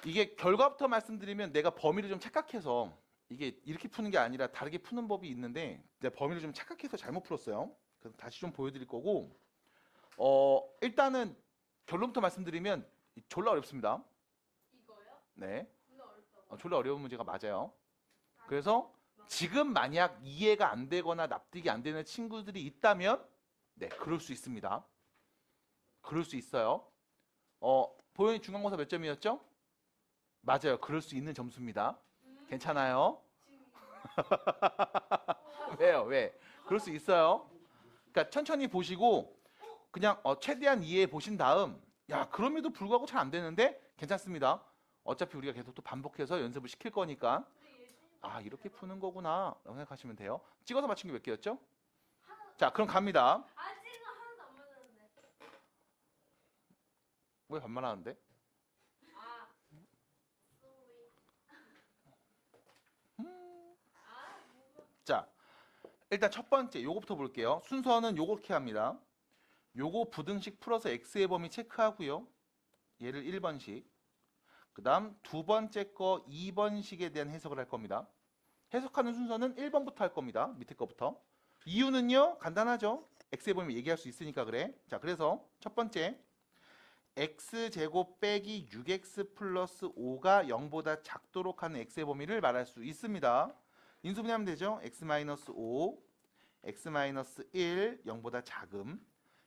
이게 결과부터 말씀드리면 내가 범위를 좀 착각해서 이게 이렇게 푸는 게 아니라 다르게 푸는 법이 있는데 내가 범위를 좀 착각해서 잘못 풀었어요. 그래서 다시 좀 보여드릴 거고 일단은 결론부터 말씀드리면 졸라 어렵습니다. 이거요? 네, 졸라 어렵다고. 졸라 어려운 문제가 맞아요. 그래서 지금 만약 이해가 안 되거나 납득이 안 되는 친구들이 있다면 네, 그럴 수 있습니다. 그럴 수 있어요. 보현이 중간고사 몇 점이었죠? 맞아요. 그럴 수 있는 점수입니다. 괜찮아요? 지금 왜요? 왜? 그럴 수 있어요. 그러니까 천천히 보시고 그냥 최대한 이해해 보신 다음 야, 그럼에도 불구하고 잘 안 되는데 괜찮습니다. 어차피 우리가 계속 또 반복해서 연습을 시킬 거니까 근데 예준이 아, 이렇게 푸는 거구나 라고 생각하시면 돼요. 찍어서 맞춘 게 몇 개였죠? 하나 자, 그럼 갑니다. 아직은 하나도 안 맞았는데. 왜 반말하는데? 아, sorry. 아, 뭐가? 자, 일단 첫 번째 요거부터 볼게요. 순서는 요렇게 합니다. 요거 부등식 풀어서 x의 범위 체크하고요. 얘를 1번식. 그 다음 두 번째 거 2번식에 대한 해석을 할 겁니다. 해석하는 순서는 1번부터 할 겁니다. 밑에 거부터. 이유는요, 간단하죠. x의 범위 얘기할 수 있으니까 그래. 자, 그래서 첫 번째 x제곱 빼기 6x 플러스 5가 0보다 작도록 하는 x의 범위를 말할 수 있습니다. 인수분해하면 되죠. x-5, x-1, 0보다 작음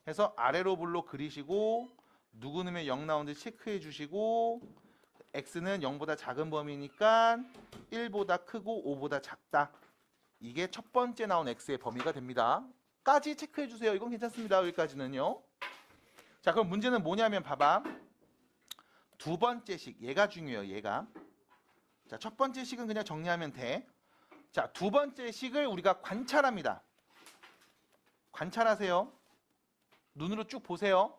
해서 아래로 블록 그리시고 누구 넣으면 0 나오는지 체크해 주시고 x는 0보다 작은 범위니까 1보다 크고 5보다 작다. 이게 첫 번째 나온 x의 범위가 됩니다. 까지 체크해 주세요. 이건 괜찮습니다. 여기까지는요. 자, 그럼 문제는 뭐냐면 봐봐. 두 번째 식, 얘가 중요해요. 얘가. 자, 첫 번째 식은 그냥 정리하면 돼. 자, 두 번째 식을 우리가 관찰합니다. 관찰하세요. 눈으로 쭉 보세요.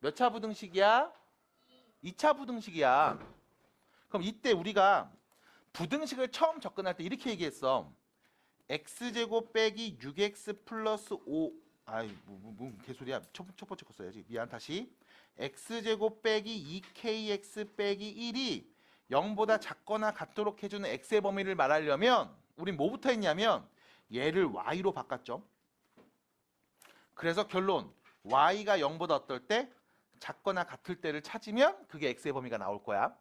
몇 차 부등식이야? 2차 부등식이야. 그럼 이때 우리가 부등식을 처음 접근할 때 이렇게 얘기했어. x제곱 빼기 6x 플러스 5 아이 뭐 개소리야. 첫 번째 거 써야지. 미안 다시. x제곱 빼기 2kx 빼기 1이 0보다 작거나 같도록 해주는 x의 범위를 말하려면 우린 뭐부터 했냐면 얘를 y로 바꿨죠. 그래서 결론 y가 0보다 어떨 때? 작거나 같을 때를 찾으면 그게 x의 범위가 나올 거야.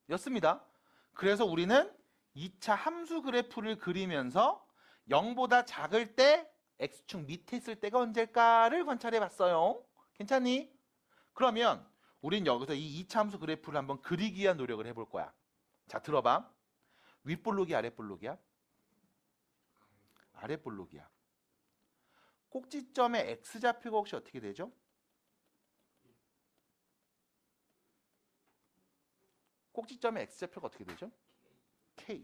였습니다. 그래서 우리는 2차 함수 그래프를 그리면서 0보다 작을 때 x축 밑에 있을 때가 언제일까를 관찰해 봤어요. 괜찮니? 그러면 우린 여기서 이 2차 함수 그래프를 한번 그리기 위한 노력을 해볼 거야. 자, 들어봐. 윗볼록이 아랫볼록이야? 아랫볼록이야. 꼭지점의 x좌표가 혹시 어떻게 되죠? 꼭지점의 x좌표가 어떻게 되죠? k.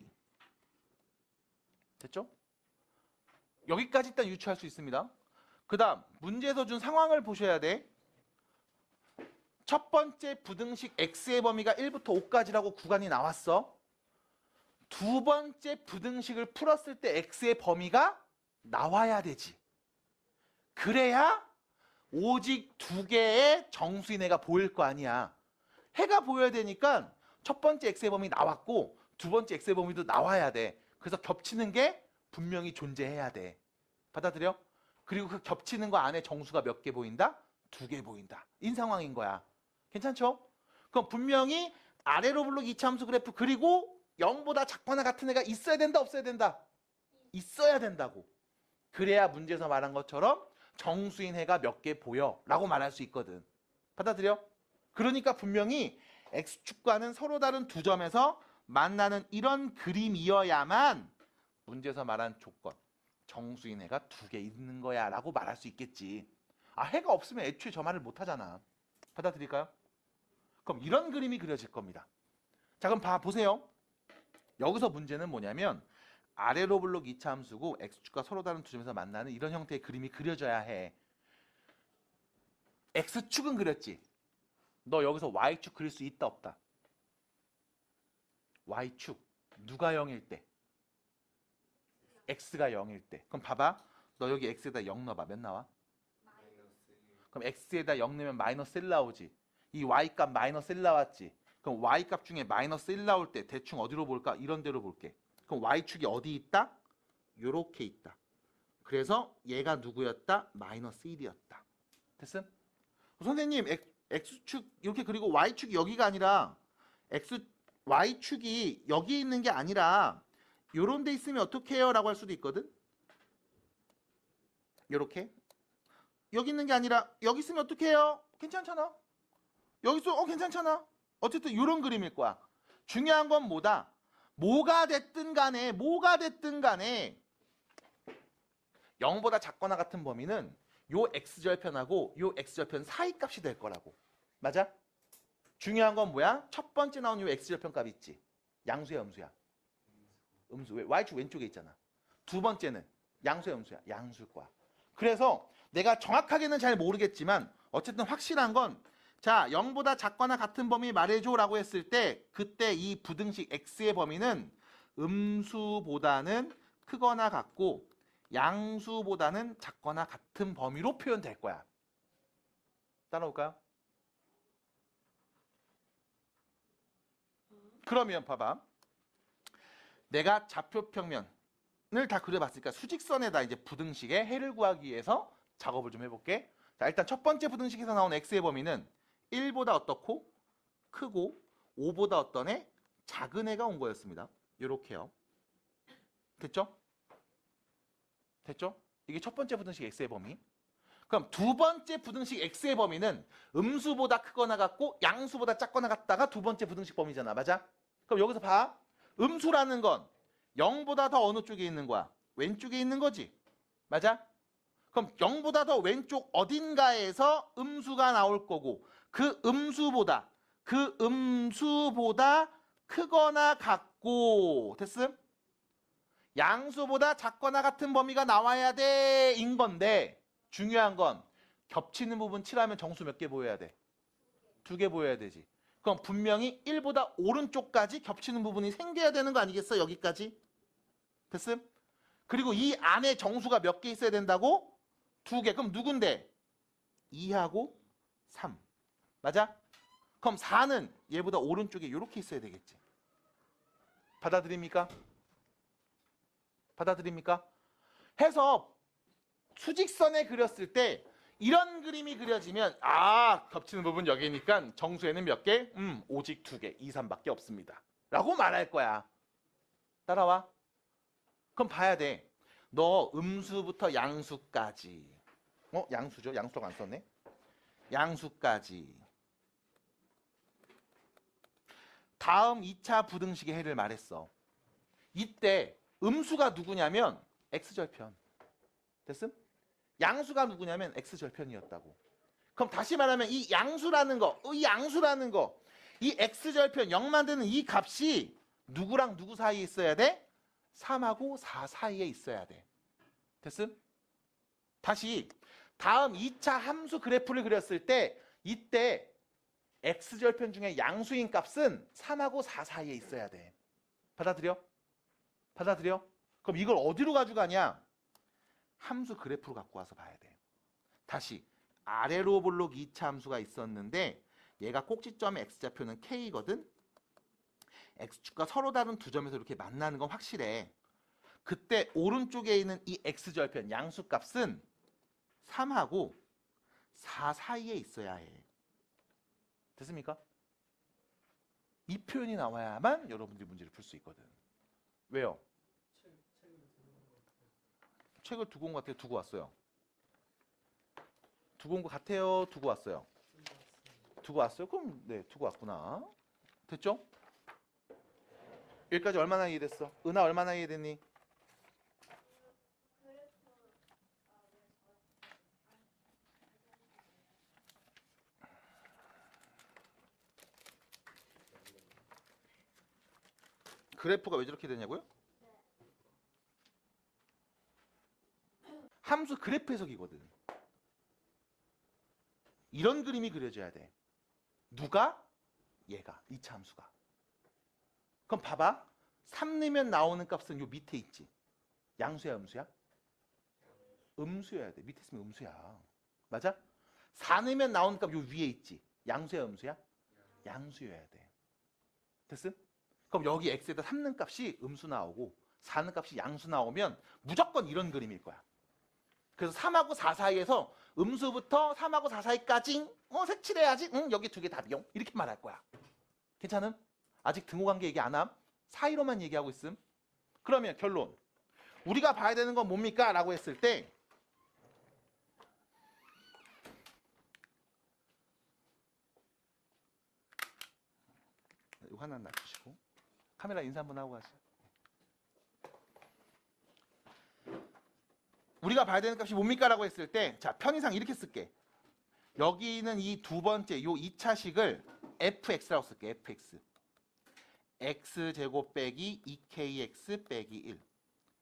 됐죠? 여기까지 일단 유추할 수 있습니다. 그 다음 문제에서 준 상황을 보셔야 돼. 첫 번째 부등식 x의 범위가 1부터 5까지라고 구간이 나왔어. 두 번째 부등식을 풀었을 때 x의 범위가 나와야 되지. 그래야 오직 두 개의 정수인 해가 보일 거 아니야. 해가 보여야 되니까 첫 번째 x의 범위 나왔고 두 번째 x의 범위도 나와야 돼. 그래서 겹치는 게 분명히 존재해야 돼. 받아들여? 그리고 그 겹치는 거 안에 정수가 몇 개 보인다? 2개 보인다. 인 상황인 거야. 괜찮죠? 그럼 분명히 아래로 블록 2차 함수 그래프 그리고 0보다 작거나 같은 애가 있어야 된다, 없어야 된다? 있어야 된다고. 그래야 문제에서 말한 것처럼 정수인 해가 몇 개 보여 라고 말할 수 있거든. 받아들여? 그러니까 분명히 x축과는 서로 다른 두 점에서 만나는 이런 그림이어야만 문제에서 말한 조건 정수인 해가 2개 있는 거야 라고 말할 수 있겠지. 아, 해가 없으면 애초에 저 말을 못 하잖아. 받아들일까요? 그럼 이런 그림이 그려질 겁니다. 자, 그럼 보세요. 여기서 문제는 뭐냐면 아래로 블록 2차 함수고 x축과 서로 다른 두 점에서 만나는 이런 형태의 그림이 그려져야 해. x축은 그렸지. 너 여기서 y축 그릴 수 있다 없다? y축 누가 0일 때? x가 0일 때. 그럼 봐봐. 너 여기 x에다 0 넣어봐. 몇 나와? 그럼 x에다 0 넣으면 마이너스 1 나오지. 이 y값 마이너스 1 나왔지. 그럼 y값 중에 마이너스 1 나올 때 대충 어디로 볼까? 이런 데로 볼게. 그럼 y축이 어디 있다? 요렇게 있다. 그래서 얘가 누구였다? 마이너스 1이었다. 됐음? 선생님 x축 이렇게 그리고 y축이 여기가 아니라 y축이 여기 있는 게 아니라 요런 데 있으면 어떻게 해요? 라고 할 수도 있거든. 요렇게 여기 있는 게 아니라 여기 있으면 어떻게 해요? 괜찮잖아. 여기 있어 괜찮잖아. 어쨌든 요런 그림일 거야. 중요한 건 뭐다? 뭐가 됐든 간에 0보다 작거나 같은 범위는 요 x절편하고 요 x절편 사이 값이 될 거라고. 맞아? 중요한 건 뭐야? 첫 번째 나온 요 x절편 값 있지. 양수야 음수야? 음수. 왜? y축 왼쪽에 있잖아. 두 번째는 양수야 음수야? 양수일 거야. 그래서 내가 정확하게는 잘 모르겠지만 어쨌든 확실한 건 자 0보다 작거나 같은 범위 말해줘 라고 했을 때 그때 이 부등식 x의 범위는 음수보다는 크거나 같고 양수보다는 작거나 같은 범위로 표현될 거야. 따라올까요? 그러면 봐봐. 내가 좌표평면을 다 그려봤으니까 수직선에다 이제 부등식의 해를 구하기 위해서 작업을 좀 해볼게. 자, 일단 첫 번째 부등식에서 나온 x의 범위는 1보다 어떻고 크고 5보다 어떤 애? 작은 애가 온 거였습니다. 요렇게요. 됐죠? 됐죠? 이게 첫 번째 부등식 x의 범위. 그럼 두 번째 부등식 x의 범위는 음수보다 크거나 같고 양수보다 작거나 같다가 두 번째 부등식 범위잖아. 맞아? 그럼 여기서 봐. 음수라는 건 0보다 더 어느 쪽에 있는 거야? 왼쪽에 있는 거지. 맞아? 그럼 0보다 더 왼쪽 어딘가에서 음수가 나올 거고 그 음수보다 크거나 같고 됐음? 양수보다 작거나 같은 범위가 나와야 돼 인 건데 중요한 건 겹치는 부분 칠하면 정수 몇 개 보여야 돼? 2개 보여야 되지. 그럼 분명히 1보다 오른쪽까지 겹치는 부분이 생겨야 되는 거 아니겠어? 여기까지. 됐음? 그리고 이 안에 정수가 몇 개 있어야 된다고? 2개. 그럼 누군데? 2하고 3. 맞아? 그럼 4는 얘보다 오른쪽에 이렇게 있어야 되겠지. 받아들입니까? 받아들입니까? 해서 수직선에 그렸을 때 이런 그림이 그려지면 겹치는 부분 여기니까 정수에는 몇 개? 오직 2개, 2, 3밖에 없습니다. 라고 말할 거야. 따라와. 그럼 봐야 돼. 너 음수부터 양수까지. 양수죠? 양수라고 안 썼네. 양수까지. 다음 2차 부등식의 해를 말했어. 이때 음수가 누구냐면 x절편. 됐음? 양수가 누구냐면 x절편이었다고. 그럼 다시 말하면 이 양수라는 거, 이 x절편 0 만드는 이 값이 누구랑 누구 사이에 있어야 돼? 3하고 4 사이에 있어야 돼. 됐음? 다시 다음 2차 함수 그래프를 그렸을 때 이때 x절편 중에 양수인 값은 3하고 4 사이에 있어야 돼. 받아들여? 받아들여? 그럼 이걸 어디로 가져가냐? 함수 그래프로 갖고 와서 봐야 돼. 다시 아래로 볼록 2차 함수가 있었는데 얘가 꼭지점 x좌표는 k거든. x축과 서로 다른 두 점에서 이렇게 만나는 건 확실해. 그때 오른쪽에 있는 이 x절편 양수값은 3하고 4 사이에 있어야 해. 됐습니까? 이 표현이 나와야만 여러분들이 문제를 풀 수 있거든. 왜요? 책을 두고 온 것 같아요? 두고 왔어요? 두고 온 것 같아요? 두고 왔어요? 두고 왔어요? 그럼 네, 두고 왔구나. 됐죠? 여기까지 얼마나 이해됐어? 은하 얼마나 이해됐니? 그래프가 왜 저렇게 되냐고요? 함수 그래프 해석이거든. 이런 그림이 그려져야 돼. 누가? 얘가. 2차 함수가. 그럼 봐봐. 3 넣으면 나오는 값은 요 밑에 있지. 양수야 음수야? 음수여야 돼. 밑에 있으면 음수야. 맞아? 4 넣으면 나오는 값 요 위에 있지. 양수야 음수야? 양수여야 돼. 됐음? 그럼 여기 x에다 3는 값이 음수 나오고 4는 값이 양수 나오면 무조건 이런 그림일 거야. 그래서 3하고 4 사이에서 음수부터 3하고 4 사이까지 색칠해야지. 여기 두 개 답이요. 이렇게 말할 거야. 괜찮음? 아직 등호관계 얘기 안 함? 사이로만 얘기하고 있음. 그러면 결론. 우리가 봐야 되는 건 뭡니까? 라고 했을 때 이거 하나 놔주시고 카메라 인사 한번 하고 가시죠. 우리가 봐야 되는 값이 뭡니까? 라고 했을 때 자, 편의상 이렇게 쓸게. 여기는 이 두 번째 요 2차식을 fx라고 쓸게. fx. x제곱 빼기 2kx 빼기 1.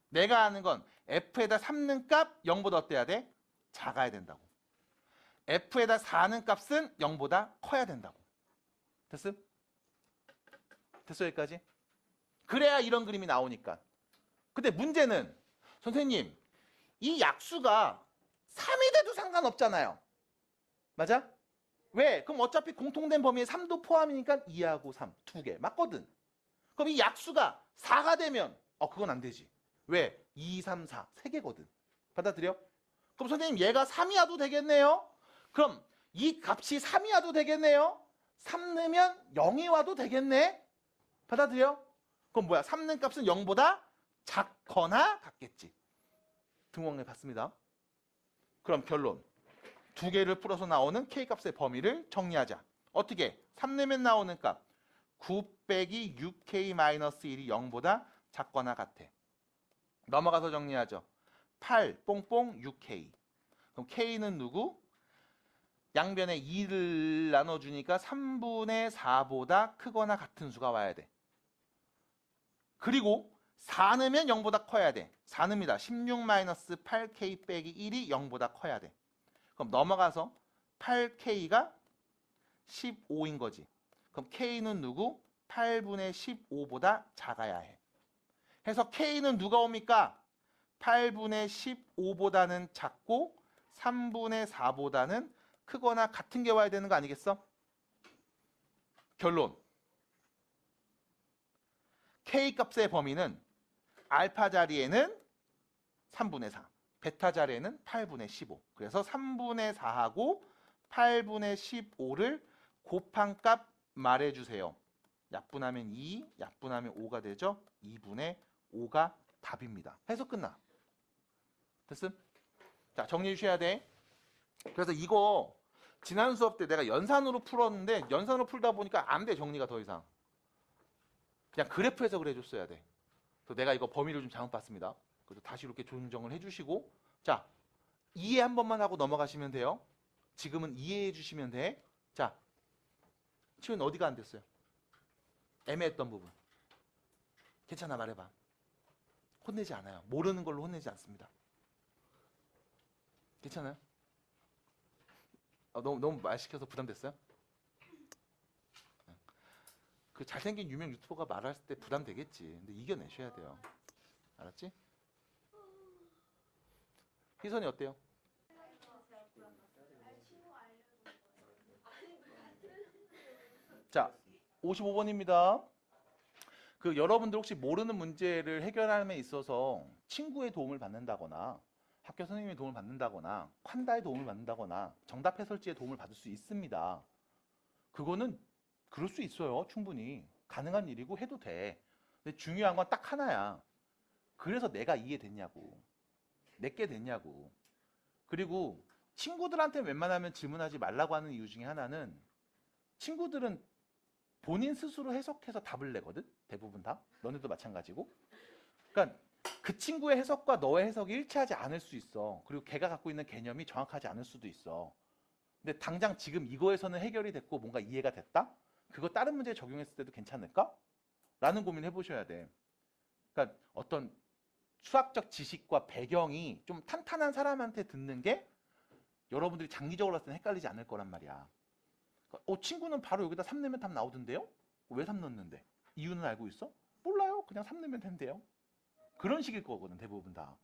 내가 아는 건 f에다 3는 값 0보다 어때야 돼? 작아야 된다고. f에다 4는 값은 0보다 커야 된다고. 됐음? 됐어 여기까지? 그래야 이런 그림이 나오니까. 근데 문제는 선생님 이 약수가 3이 돼도 상관없잖아요. 맞아? 왜? 그럼 어차피 공통된 범위에 3도 포함이니까 2하고 3, 두 개. 맞거든. 그럼 이 약수가 4가 되면 그건 안 되지. 왜? 2, 3, 4, 세 개거든. 받아들여? 그럼 선생님 얘가 3이 와도 되겠네요? 그럼 이 값이 3이 와도 되겠네요? 3 넣으면 0이 와도 되겠네? 받아들여? 그럼 뭐야? 3 넣은 값은 0보다 작거나 같겠지. 등호관계 봤습니다. 그럼 결론. 두 개를 풀어서 나오는 K값의 범위를 정리하자. 어떻게? 3 내면 나오는 값 9 빼기 6K-1이 0보다 작거나 같아. 넘어가서 정리하죠. 8 뽕뽕 6K. 그럼 K는 누구? 양변에 2를 나눠주니까 3분의 4보다 크거나 같은 수가 와야 돼. 그리고 4 넣으면 0보다 커야 돼. 4 넣습니다. 16-8K 빼기 1이 0보다 커야 돼. 그럼 넘어가서 8K가 15인 거지. 그럼 K는 누구? 8분의 15보다 작아야 해. 해서 K는 누가 옵니까? 8분의 15보다는 작고 3분의 4보다는 크거나 같은 게 와야 되는 거 아니겠어? 결론. K값의 범위는 알파 자리에는 3분의 4, 베타 자리에는 8분의 15. 그래서 3분의 4하고 8분의 15를 곱한 값 말해주세요. 약분하면 2, 약분하면 5가 되죠? 2분의 5가 답입니다. 해서 끝나. 됐음? 자, 정리해 주셔야 돼. 그래서 이거 지난 수업 때 내가 연산으로 풀었는데 연산으로 풀다 보니까 안 돼, 정리가 더 이상. 그냥 그래프 해석을 해줬어야 돼. 그래서 내가 이거 범위를 좀 잘못 봤습니다. 그래서 다시 이렇게 조정을 해주시고, 자, 이해 한 번만 하고 넘어가시면 돼요. 지금은 이해해 주시면 돼. 자, 치훈 어디가 안 됐어요? 애매했던 부분. 괜찮아, 말해봐. 혼내지 않아요. 모르는 걸로 혼내지 않습니다. 괜찮아요? 너무 말 시켜서 부담됐어요? 그 잘생긴 유명 유튜버가 말할 때 부담되겠지. 근데 이겨내셔야 돼요. 알았지? 희선이 어때요? 자, 55번입니다. 그 여러분들 혹시 모르는 문제를 해결함에 있어서 친구의 도움을 받는다거나 학교 선생님의 도움을 받는다거나 콴다의 도움을 받는다거나 정답 해설지의 도움을 받을 수 있습니다. 그거는 그럴 수 있어요. 충분히. 가능한 일이고 해도 돼. 근데 중요한 건 딱 하나야. 그래서 내가 이해됐냐고. 내게 됐냐고. 그리고 친구들한테 웬만하면 질문하지 말라고 하는 이유 중에 하나는 친구들은 본인 스스로 해석해서 답을 내거든. 대부분 다. 너네도 마찬가지고. 그러니까 그 친구의 해석과 너의 해석이 일치하지 않을 수 있어. 그리고 걔가 갖고 있는 개념이 정확하지 않을 수도 있어. 근데 당장 지금 이거에서는 해결이 됐고 뭔가 이해가 됐다? 그거 다른 문제에 적용했을 때도 괜찮을까? 라는 고민 해보셔야 돼. 그러니까 어떤 수학적 지식과 배경이 좀 탄탄한 사람한테 듣는 게 여러분들이 장기적으로 봤을 때는 헷갈리지 않을 거란 말이야. 친구는 바로 여기다 3 넣으면 답 나오던데요? 왜 3 넣었는데? 이유는 알고 있어? 몰라요. 그냥 3 넣으면 된대요. 그런 식일 거거든, 대부분 다.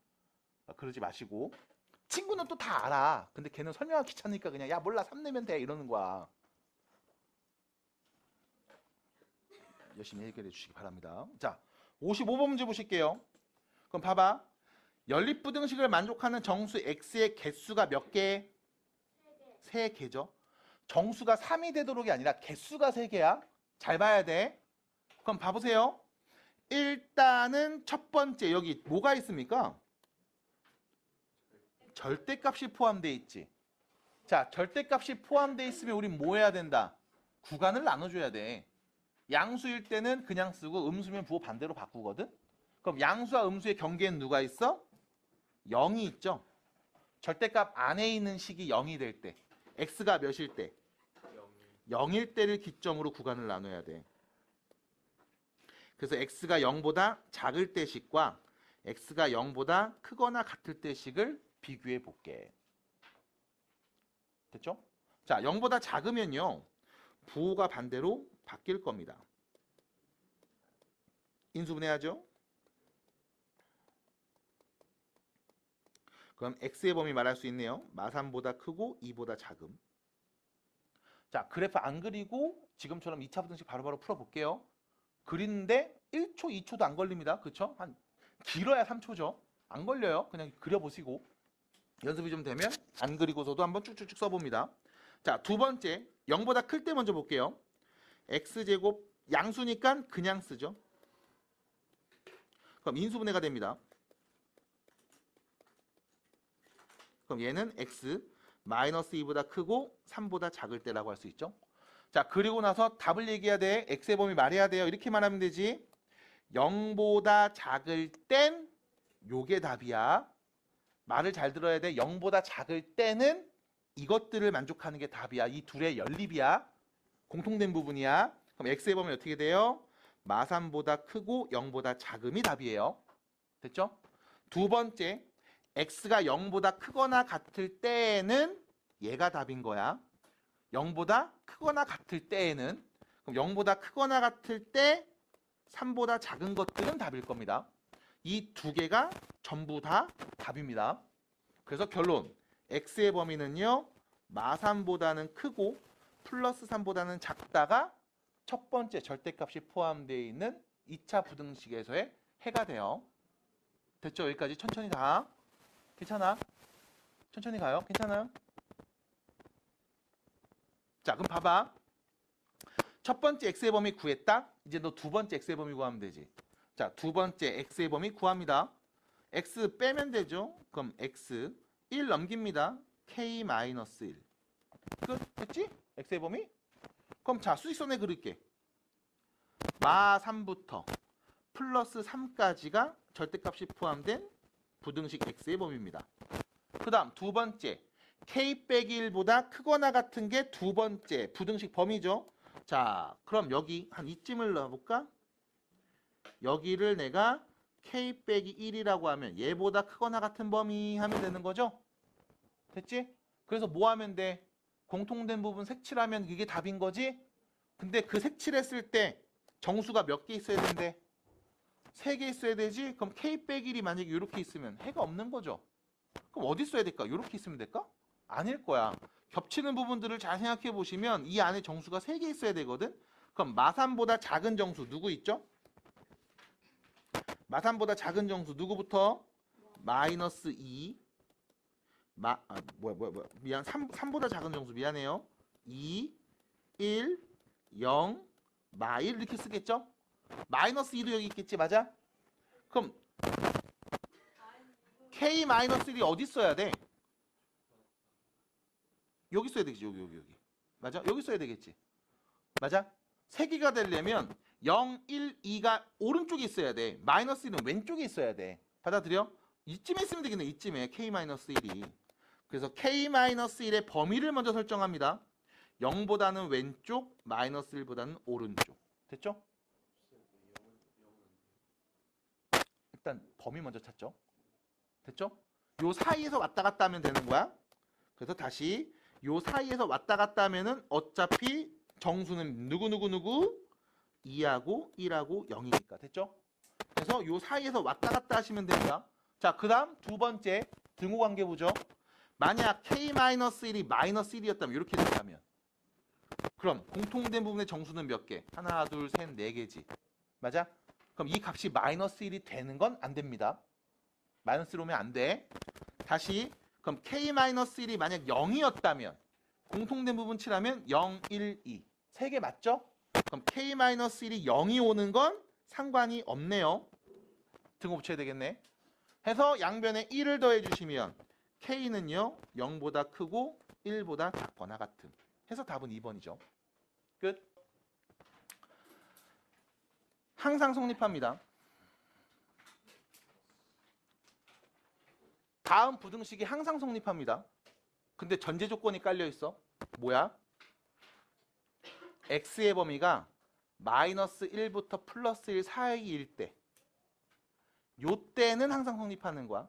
그러지 마시고. 친구는 또 다 알아. 근데 걔는 설명하기 귀찮으니까 그냥 야 몰라 3 넣으면 돼 이러는 거야. 열심히 해결해 주시기 바랍니다. 자, 55번 문제 보실게요. 그럼 봐봐. 연립부등식을 만족하는 정수 x의 개수가 몇 개? 3개. 3개죠. 정수가 3이 되도록이 아니라 개수가 3개야. 잘 봐야 돼. 그럼 봐보세요. 일단은 첫 번째 여기 뭐가 있습니까? 절대값이 포함되어 있지. 자, 절대값이 포함되어 있으면 우린 뭐 해야 된다? 구간을 나눠줘야 돼. 양수일 때는 그냥 쓰고 음수면 부호 반대로 바꾸거든. 그럼 양수와 음수의 경계는 누가 있어? 0이 있죠. 절대값 안에 있는 식이 0이 될 때, x가 몇일 때? 0일 때를 기점으로 구간을 나눠야 돼. 그래서 x가 0보다 작을 때 식과 x가 0보다 크거나 같을 때 식을 비교해 볼게. 됐죠? 자, 0보다 작으면요. 부호가 반대로 바뀔 겁니다. 인수분해하죠? 그럼 x의 범위 말할 수 있네요. 마3보다 크고 2보다 작음. 자, 그래프 안 그리고 지금처럼 2차 부등식 바로바로 풀어볼게요. 그리는데 1초, 2초도 안 걸립니다. 그렇죠? 한 길어야 3초죠. 안 걸려요. 그냥 그려보시고. 연습이 좀 되면 안 그리고서도 한번 쭉쭉쭉 써봅니다. 자, 두 번째 0보다 클 때 먼저 볼게요. x제곱 양수니까 그냥 쓰죠. 그럼 인수분해가 됩니다. 그럼 얘는 x 마이너스 2보다 크고 3보다 작을 때라고 할 수 있죠. 자, 그리고 나서 답을 얘기해야 돼. x의 범위 말해야 돼요. 이렇게만 하면 되지. 0보다 작을 땐 요게 답이야. 말을 잘 들어야 돼. 0보다 작을 때는 이것들을 만족하는 게 답이야. 이 둘의 연립이야. 공통된 부분이야. 그럼 x의 범위 어떻게 돼요? 마3보다 크고 0보다 작음이 답이에요. 됐죠? 두 번째, x가 0보다 크거나 같을 때에는 얘가 답인 거야. 0보다 크거나 같을 때에는. 그럼 0보다 크거나 같을 때 3보다 작은 것들은 답일 겁니다. 이 두 개가 전부 다 답입니다. 그래서 결론, x의 범위는요. 마3보다는 크고 플러스 3보다는 작다가 첫 번째 절대값이 포함되어 있는 2차 부등식에서의 해가 돼요. 됐죠? 여기까지 천천히 가. 괜찮아? 천천히 가요. 괜찮아요? 자, 그럼 봐봐. 첫 번째 x의 범위 구했다. 이제 너 두 번째 x의 범위 구하면 되지. 자, 두 번째 x의 범위 구합니다. x 빼면 되죠. 그럼 x 1 넘깁니다. k-1. 끝? 됐지? x의 범위? 그럼 자, 수직선에 그릴게. 마3부터 플러스 3까지가 절대값이 포함된 부등식 x의 범위입니다. 그 다음 두 번째 k 빼기 1보다 크거나 같은 게 두 번째 부등식 범위죠. 자, 그럼 여기 한 이쯤을 넣어볼까? 여기를 내가 k 빼기 1이라고 하면 얘보다 크거나 같은 범위 하면 되는 거죠? 됐지? 그래서 뭐 하면 돼? 공통된 부분 색칠하면 이게 답인 거지? 근데 그 색칠했을 때 정수가 몇 개 있어야 되는데? 3개 있어야 되지? 그럼 k 빼기 1이 만약에 이렇게 있으면 해가 없는 거죠? 그럼 어디 써야 될까? 이렇게 있으면 될까? 아닐 거야. 겹치는 부분들을 잘 생각해 보시면 이 안에 정수가 3개 있어야 되거든? 그럼 마3보다 작은 정수 누구 있죠? 마3보다 작은 정수 누구부터? 마이너스 2 미안 3보다 작은 정수 미안해요. 2 1 0 마1 이렇게 쓰겠죠? 마이너스 2도 여기 있겠지 맞아? 그럼 k-1이 어디 써야 돼? 여기 써야 되겠지. 여기 맞아? 여기 써야 되겠지. 맞아? 3개가 되려면 0, 1, 2가 오른쪽에 있어야 돼. 마이너스 1은 왼쪽에 있어야 돼. 받아들여? 이쯤에 있으면 되겠네. 이쯤에 k-1이. 그래서 k-1의 범위를 먼저 설정합니다. 0보다는 왼쪽, 마이너스 1보다는 오른쪽. 됐죠? 일단 범위 먼저 찾죠. 됐죠? 요 사이에서 왔다 갔다 하면 되는 거야. 그래서 다시 요 사이에서 왔다 갔다 하면은 어차피 정수는 누구 2하고 1하고 0이니까. 됐죠? 그래서 요 사이에서 왔다 갔다 하시면 됩니다. 자, 그 다음 두 번째 등호관계 보죠. 만약 k-1이 마이너스 1이었다면 이렇게 된다면 그럼 공통된 부분의 정수는 몇 개? 하나, 둘, 셋, 네 개지. 맞아? 그럼 이 값이 마이너스 1이 되는 건 안 됩니다. 마이너스 1 오면 안 돼. 다시 그럼 k-1이 만약 0이었다면 공통된 부분 칠하면 0, 1, 2. 세 개 맞죠? 그럼 k-1이 0이 오는 건 상관이 없네요. 등호 붙여야 되겠네. 해서 양변에 1을 더해 주시면 k는요 0보다 크고 1보다 작거나 같음. 해서 답은 2번이죠. 끝. 항상 성립합니다. 다음 부등식이 항상 성립합니다. 근데 전제 조건이 깔려 있어. 뭐야? x의 범위가 마이너스 1부터 플러스 1 사이일 때, 요때는 항상 성립하는 거야.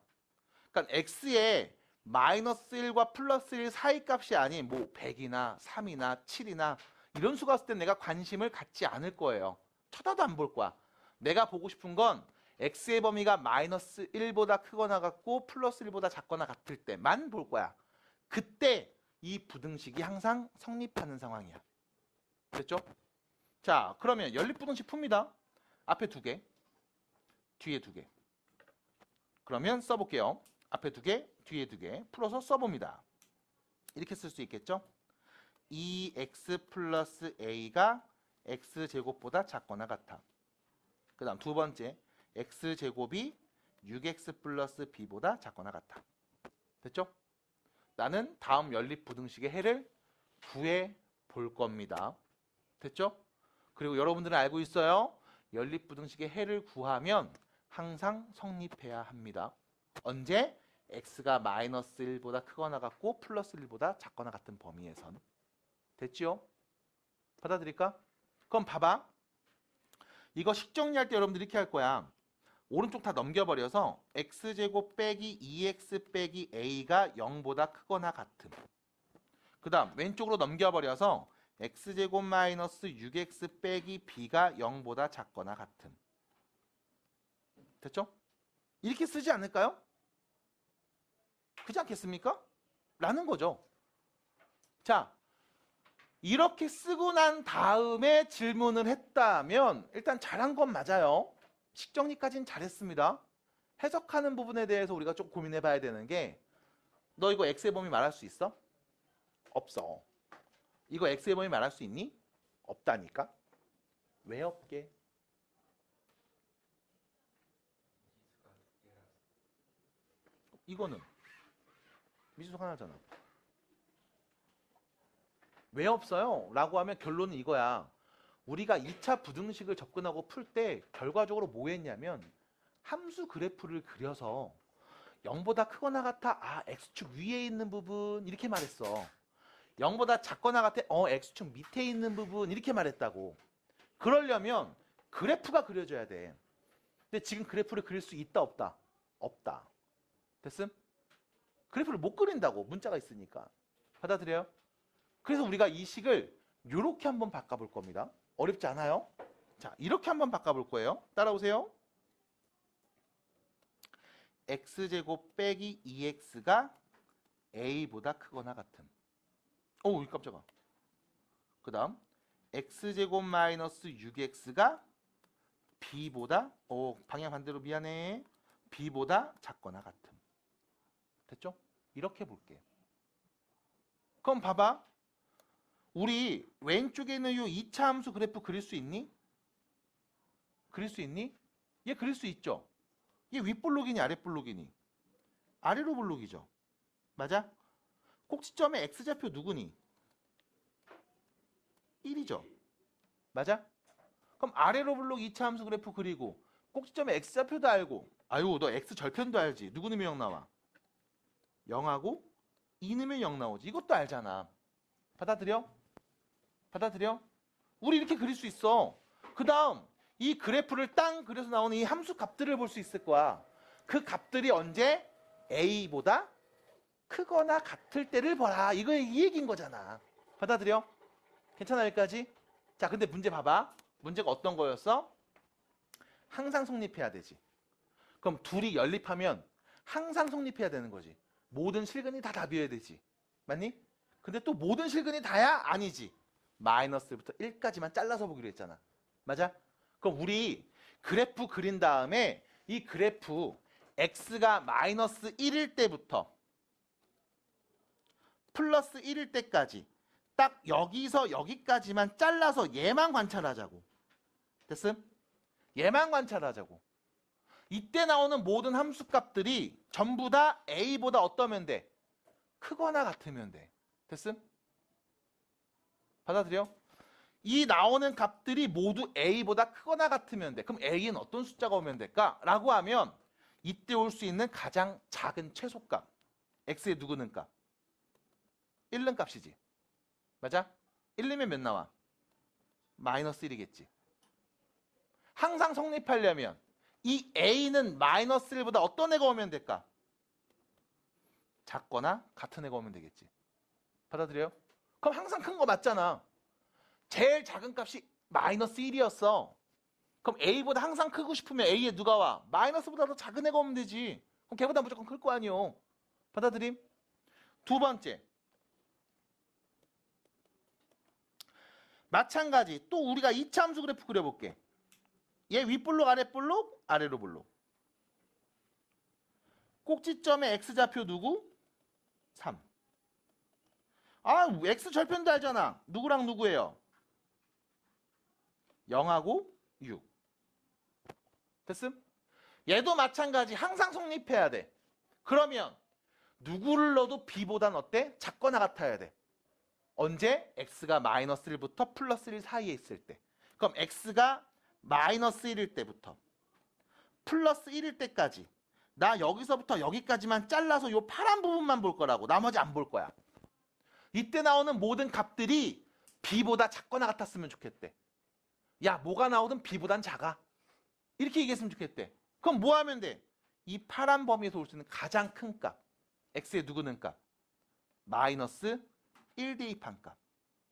그러니까 x의 마이너스 1과 플러스 1 사이 값이 아닌 뭐 100이나 3이나 7이나 이런 수가 왔을 때 내가 관심을 갖지 않을 거예요. 쳐다도 안 볼 거야. 내가 보고 싶은 건 x의 범위가 마이너스 1보다 크거나 같고 플러스 1보다 작거나 같을 때만 볼 거야. 그때 이 부등식이 항상 성립하는 상황이야. 됐죠? 자, 그러면 연립부등식 풉니다. 앞에 2개, 뒤에 2개. 그러면 써볼게요. 앞에 2개, 뒤에 2개 풀어서 써봅니다. 이렇게 쓸 수 있겠죠? 2x 플러스 a가 x제곱보다 작거나 같아. 그 다음 두 번째, x제곱이 6x 플러스 b보다 작거나 같아. 됐죠? 나는 다음 연립부등식의 해를 구해 볼 겁니다. 됐죠? 그리고 여러분들은 알고 있어요. 연립부등식의 해를 구하면 항상 성립해야 합니다. 언제? x가 마이너스 1보다 크거나 같고 플러스 1보다 작거나 같은 범위에선. 됐죠? 받아들일까? 그럼 봐봐. 이거 식 정리할 때 여러분들 이렇게 할 거야. 오른쪽 다 넘겨버려서 x제곱 빼기 2x 빼기 a가 0보다 크거나 같음. 그 다음 왼쪽으로 넘겨버려서 x제곱 마이너스 6x 빼기 b가 0보다 작거나 같음. 됐죠? 이렇게 쓰지 않을까요? 그렇지 않겠습니까? 라는 거죠. 자, 이렇게 쓰고 난 다음에 질문을 했다면 일단 잘한 건 맞아요. 식정리까지는 잘했습니다. 해석하는 부분에 대해서 우리가 좀 고민해 봐야 되는 게, 너 이거 x의 범위 말할 수 있어? 없어. 이거 x의 범위 말할 수 있니? 없다니까. 왜 없게? 이거는 미지수 하나잖아. 왜 없어요? 라고 하면 결론은 이거야. 우리가 2차 부등식을 접근하고 풀 때 결과적으로 뭐 했냐면 함수 그래프를 그려서 0보다 크거나 같아. 아, x축 위에 있는 부분 이렇게 말했어. 0보다 작거나 같아. x축 밑에 있는 부분 이렇게 말했다고. 그러려면 그래프가 그려져야 돼. 근데 지금 그래프를 그릴 수 있다 없다? 없다. 됐음? 그래프를 못 그린다고. 문자가 있으니까. 받아들여요? 그래서 우리가 이 식을 이렇게 한번 바꿔볼 겁니다. 어렵지 않아요? 자, 이렇게 한번 바꿔볼 거예요. 따라오세요. x제곱 빼기 2x가 a보다 크거나 같음. 오, 깜짝아. 그 다음 x제곱 마이너스 6x가 b보다, 방향 반대로 미안해. b보다 작거나 같음. 됐죠? 이렇게 볼게요. 그럼 봐봐. 우리 왼쪽에 있는 이 2차 함수 그래프 그릴 수 있니? 그릴 수 있니? 얘 그릴 수 있죠? 얘 윗볼록이니 아랫볼록이니? 아래로 볼록이죠. 맞아? 꼭지점의 x좌표 누구니? 1이죠. 맞아? 그럼 아래로 볼록 2차 함수 그래프 그리고 꼭지점의 x좌표도 알고, 아유 너 x절편도 알지. 누구 넣으면 0 나와? 0하고 2 넣으면 0 나오지. 이것도 알잖아. 받아들여? 받아들여? 우리 이렇게 그릴 수 있어. 그 다음 이 그래프를 땅 그려서 나오는 이 함수 값들을 볼 수 있을 거야. 그 값들이 언제 a보다 크거나 같을 때를 보라. 이거 이 얘기인 거잖아. 받아들여? 괜찮아 여기까지? 자, 근데 문제 봐봐. 문제가 어떤 거였어? 항상 성립해야 되지. 그럼 둘이 연립하면 항상 성립해야 되는 거지. 모든 실근이 다 답이어야 되지. 맞니? 근데 또 모든 실근이 다야? 아니지. 마이너스 1부터 1까지만 잘라서 보기로 했잖아. 맞아? 그럼 우리 그래프 그린 다음에 이 그래프 x가 마이너스 1일 때부터 플러스 1일 때까지 딱 여기서 여기까지만 잘라서 얘만 관찰하자고. 됐음? 얘만 관찰하자고. 이때 나오는 모든 함수값들이 전부 다 a보다 어떠면 돼? 크거나 같으면 돼. 됐음? 받아들여? 이 나오는 값들이 모두 a보다 크거나 같으면 돼. 그럼 a는 어떤 숫자가 오면 될까? 라고 하면 이때 올 수 있는 가장 작은 최소값. x의 누구는 값? 1는 값이지. 맞아? 1이면 몇 나와? 마이너스 1이겠지. 항상 성립하려면 이 a는 마이너스 1보다 어떤 애가 오면 될까? 작거나 같은 애가 오면 되겠지. 받아들여요? 그럼 항상 큰 거 맞잖아. 제일 작은 값이 마이너스 1이었어. 그럼 a보다 항상 크고 싶으면 a에 누가 와? 마이너스보다 더 작은 애가 오면 되지. 그럼 걔보다 무조건 클 거 아니요. 받아들임? 두 번째. 마찬가지. 또 우리가 2차 함수 그래프 그려볼게. 얘 윗볼록 아랫볼록 아래로 볼록. 꼭지점의 x좌표 누구? 3. 아, x 절편도 알잖아. 누구랑 누구예요? 0하고 6. 됐음? 얘도 마찬가지. 항상 성립해야 돼. 그러면 누구를 넣어도 b보단 어때? 작거나 같아야 돼. 언제? x가 마이너스 1부터 플러스 1 사이에 있을 때. 그럼 x가 마이너스 1일 때부터 플러스 1일 때까지 나 여기서부터 여기까지만 잘라서 요 파란 부분만 볼 거라고. 나머지 안 볼 거야. 이때 나오는 모든 값들이 b보다 작거나 같았으면 좋겠대. 야, 뭐가 나오든 b보단 작아. 이렇게 얘기했으면 좋겠대. 그럼 뭐 하면 돼? 이 파란 범위에서 올 수 있는 가장 큰 값. x의 누구는 값? 마이너스 1 대입한 값.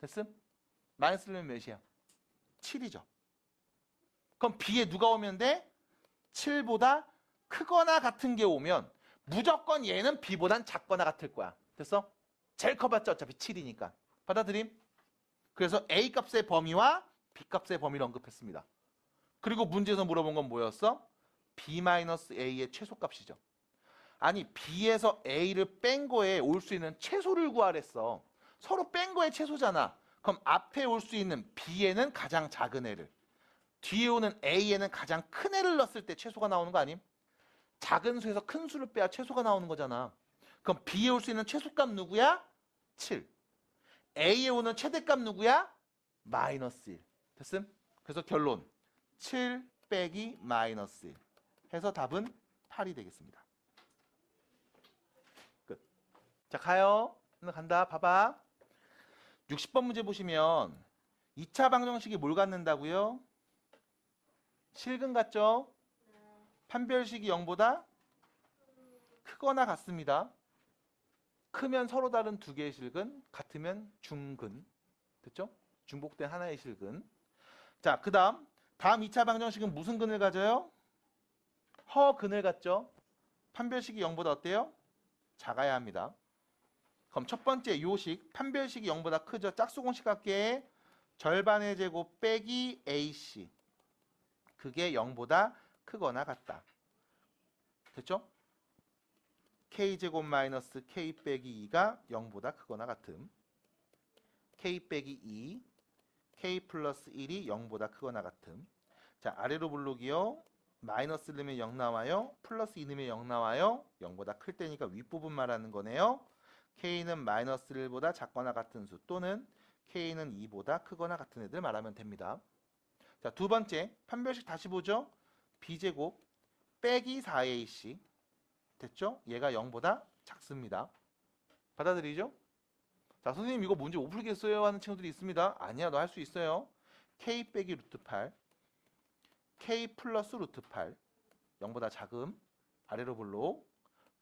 됐음? 마이너스 1면 몇이야? 7이죠. 그럼 b에 누가 오면 돼? 7보다 크거나 같은 게 오면 무조건 얘는 b보단 작거나 같을 거야. 됐어? 제일 커봤자 어차피 7이니까. 받아들임? 그래서 a 값의 범위와 b 값의 범위를 언급했습니다. 그리고 문제에서 물어본 건 뭐였어? b-a의 최소값이죠. 아니, b에서 a를 뺀 거에 올 수 있는 최소를 구하랬어. 서로 뺀 거의 최소잖아. 그럼 앞에 올 수 있는 b에는 가장 작은 애를, 뒤에 오는 a에는 가장 큰 애를 넣었을 때 최소가 나오는 거 아님? 작은 수에서 큰 수를 빼야 최소가 나오는 거잖아. 그럼 b에 올 수 있는 최소값 누구야? 7. a에 오는 최대값 누구야? 마이너스 1. 됐음? 그래서 결론 7 빼기 마이너스 1 해서 답은 8이 되겠습니다. 끝. 자, 가요. 간다. 봐봐. 60번 문제 보시면 2차 방정식이 뭘 갖는다고요? 실근 같죠? 판별식이 0보다 크거나 같습니다. 크면 서로 다른 두 개의 실근, 같으면 중근. 됐죠? 중복된 하나의 실근. 자, 그 다음 2차 방정식은 무슨 근을 가져요? 허근을 갖죠? 판별식이 0보다 어때요? 작아야 합니다. 그럼 첫 번째 요식, 판별식이 0보다 크죠? 짝수공식 할게. 절반의 제곱 빼기 ac. 그게 0보다 크거나 같다. 됐죠? k제곱 마이너스 k 빼기 2가 0보다 크거나 같음. k 빼기 2, k 플러스 1이 0보다 크거나 같음. 자, 아래로 블록이요. 마이너스 넣으면 0 나와요. 플러스 2 넣으면 0 나와요. 0보다 클 때니까 윗부분 말하는 거네요. k는 마이너스 1보다 작거나 같은 수 또는 k는 2보다 크거나 같은 애들 말하면 됩니다. 자, 두 번째 판별식 다시 보죠. b제곱 빼기 4ac. 됐죠? 얘가 0보다 작습니다. 받아들이죠? 자, 선생님 이거 문제 못 풀겠어요 하는 친구들이 있습니다. 아니야, 너 할 수 있어요. k 빼기 루트 8, k 플러스 루트 8, 0보다 작음. 아래로 볼록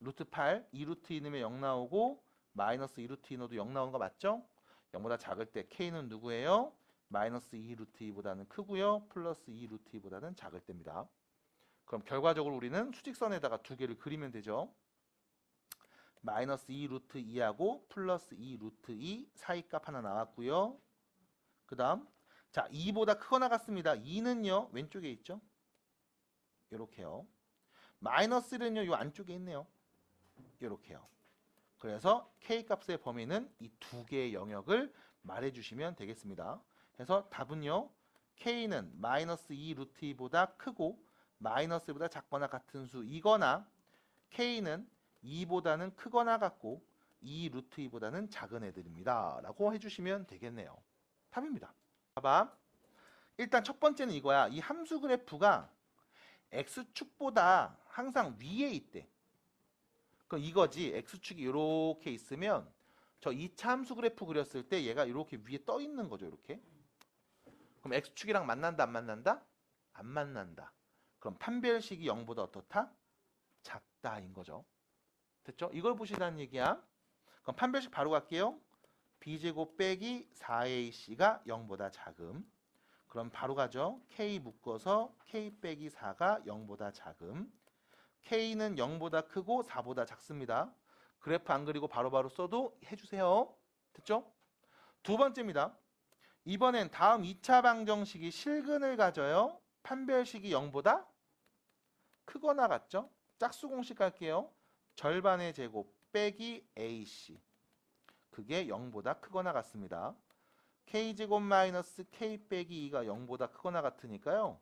루트 8, 2루트 2 넣으면 0 나오고 마이너스 2루트 2 넣어도 0 나오는 거 맞죠? 0보다 작을 때 k는 누구예요? 마이너스 2루트 2보다는 크고요. 플러스 2루트 2보다는 작을 때입니다. 그럼 결과적으로 우리는 수직선에다가 두 개를 그리면 되죠. 마이너스 2루트 2하고 플러스 2루트 2 사이값 하나 나왔고요. 그 다음 자 2보다 크거나 같습니다. 2는요 왼쪽에 있죠. 이렇게요. 마이너스 1은요 요 안쪽에 있네요. 이렇게요. 그래서 k 값의 범위는 이 두 개의 영역을 말해주시면 되겠습니다. 그래서 답은요 k는 마이너스 2 루트 2보다 크고 마이너스 1보다 작거나 같은 수이거나 k는 2보다는 크거나 같고 2 루트 2보다는 작은 애들입니다. 라고 해주시면 되겠네요. 답입니다. 봐봐. 일단 첫 번째는 이거야. 이 함수 그래프가 x축보다 항상 위에 있대. 그럼 이거지. x축이 이렇게 있으면 저 2차 함수 그래프 그렸을 때 얘가 이렇게 위에 떠 있는 거죠. 이렇게. 그럼 x축이랑 만난다 안 만난다? 안 만난다. 그럼 판별식이 0보다 어떻다? 작다인 거죠. 됐죠? 이걸 보시라는 얘기야. 그럼 판별식 바로 갈게요. b제곱 빼기 4ac가 0보다 작음. 그럼 바로 가죠. k 묶어서 k 빼기 4가 0보다 작음. k는 0보다 크고 4보다 작습니다. 그래프 안 그리고 바로바로 써도 해주세요. 됐죠? 두 번째입니다. 이번엔 다음 2차 방정식이 실근을 가져요. 판별식이 0보다 크거나 같죠? 짝수 공식 갈게요. 절반의 제곱 빼기 ac. 그게 0보다 크거나 같습니다. k제곱 마이너스 k 빼기 2가 0보다 크거나 같으니까요.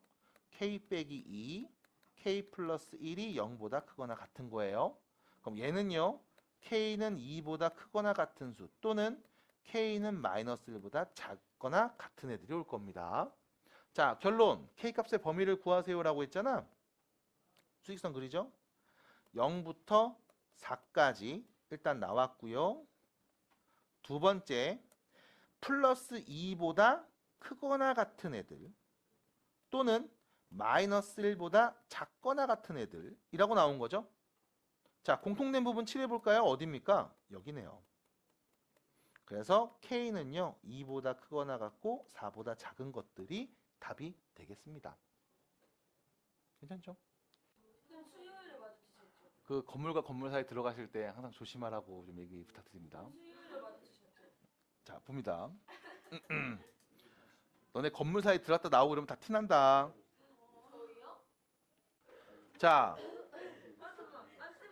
k 빼기 2, k 플러스 1이 0보다 크거나 같은 거예요. 그럼 얘는요. k는 2보다 크거나 같은 수 또는 k는 마이너스 1보다 작거나 같은 애들이 올 겁니다. 자, 결론. k 값의 범위를 구하세요라고 했잖아. 수직선 그리죠? 0부터 4까지 일단 나왔고요. 두 번째, 플러스 2보다 크거나 같은 애들 또는 마이너스 1보다 작거나 같은 애들이라고 나온 거죠. 자, 공통된 부분 칠해볼까요? 어디입니까? 여기네요. 그래서 K는요, 2보다 크거나 같고 4보다 작은 것들이 답이 되겠습니다. 괜찮죠? 수요일에 맞으셨죠? 그 건물과 건물 사이 들어가실 때 항상 조심하라고 좀 얘기 부탁드립니다. 수요일에 맞으셨죠? 자, 봅니다. 너네 건물 사이 들어갔다 나오고 그러면 다 티난다. 저희요? 자,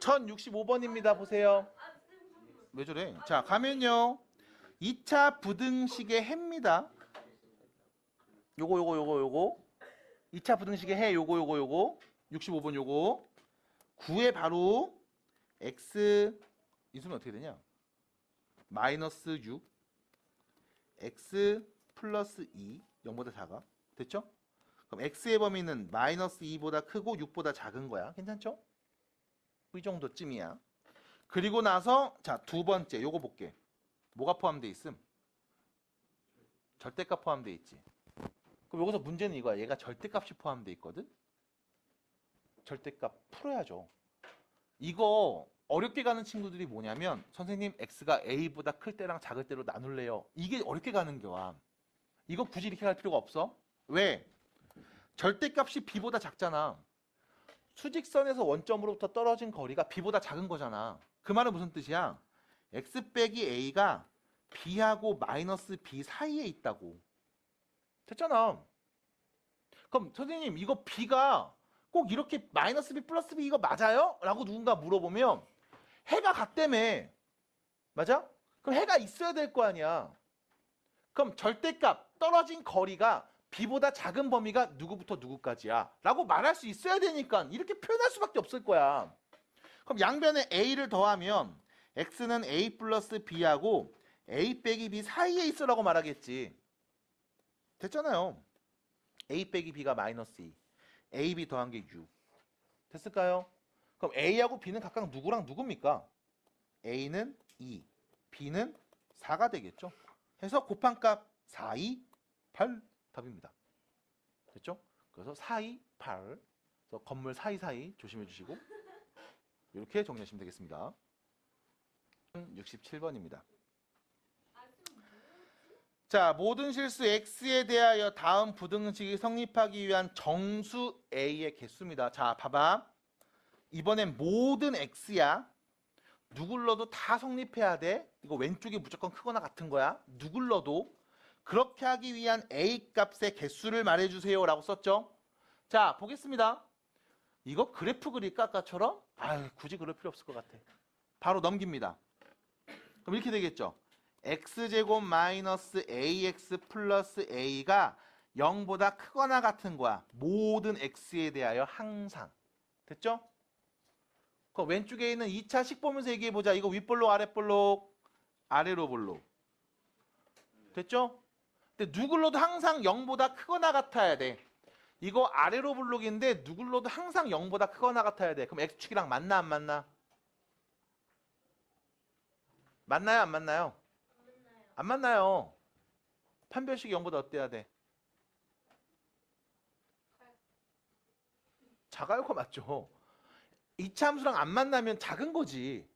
1065번입니다. 보세요. 왜 저래? 자, 가면요. 2차 부등식의 해입니다. 요거. 2차 부등식의 해 요거. 65번 요거. 9에 바로 x 이 수는 어떻게 되냐? 마이너스 6 x 플러스 2 0보다 작아. 됐죠? 그럼 x의 범위는 마이너스 2보다 크고 6보다 작은 거야. 괜찮죠? 이 정도쯤이야. 그리고 나서 자, 두 번째 요거 볼게. 뭐가 포함되어 있음? 절대값 포함되어 있지. 그럼 여기서 문제는 이거야. 얘가 절대값이 포함되어 있거든. 절대값 풀어야죠. 이거 어렵게 가는 친구들이 뭐냐면 선생님 x가 a보다 클 때랑 작을 때로 나눌래요. 이게 어렵게 가는 거야. 이거 굳이 이렇게 갈 필요가 없어. 왜? 절대값이 b보다 작잖아. 수직선에서 원점으로부터 떨어진 거리가 b보다 작은 거잖아. 그 말은 무슨 뜻이야? x 빼기 a가 b하고 마이너스 b 사이에 있다고. 됐잖아. 그럼 선생님 이거 b가 꼭 이렇게 마이너스 b 플러스 b 이거 맞아요? 라고 누군가 물어보면 해가 같다며. 맞아? 그럼 해가 있어야 될 거 아니야. 그럼 절대값 떨어진 거리가 b보다 작은 범위가 누구부터 누구까지야 라고 말할 수 있어야 되니까 이렇게 표현할 수밖에 없을 거야. 그럼 양변에 a를 더하면 x는 a 플러스 b하고 a 빼기 b 사이에 있으라고 말하겠지. 됐잖아요. a 빼기 b가 마이너스 2 ab 더한 게 6 됐을까요? 그럼 a하고 b는 각각 누구랑 누굽니까? a는 2 b는 4가 되겠죠. 해서 곱한 값 4, 2, 8 답입니다. 됐죠? 그래서 4, 2, 8 그래서 건물 사이사이 조심해 주시고 이렇게 정리하시면 되겠습니다. 67번입니다. 자, 모든 실수 x에 대하여 다음 부등식이 성립하기 위한 정수 a의 개수입니다. 자, 봐봐. 이번엔 모든 x야. 누굴러도 다 성립해야 돼. 이거 왼쪽이 무조건 크거나 같은 거야. 누굴러도. 그렇게 하기 위한 A 값의 개수를 말해주세요 라고 썼죠. 자, 보겠습니다. 이거 그래프 그릴까 아까처럼? 굳이 그럴 필요 없을 것 같아. 바로 넘깁니다. 그럼 이렇게 되겠죠. x제곱 마이너스 ax 플러스 a가 0보다 크거나 같은 거야. 모든 x에 대하여 항상. 됐죠? 그 왼쪽에 있는 2차 식 보면서 얘기해보자. 이거 윗볼록 아랫볼록? 아래로 볼록. 됐죠? 근데 누굴로도 항상 0보다 크거나 같아야 돼. 이거 아래로 볼록인데 누굴로도 항상 0보다 크거나 같아야 돼. 그럼 x축이랑 맞나 안 맞나? 맞나요 안 맞나요? 안 만나요. 판별식이 0보다 어때야 돼? 작아요, 거 맞죠? 이차 함수랑 안 만나면 작은 거지.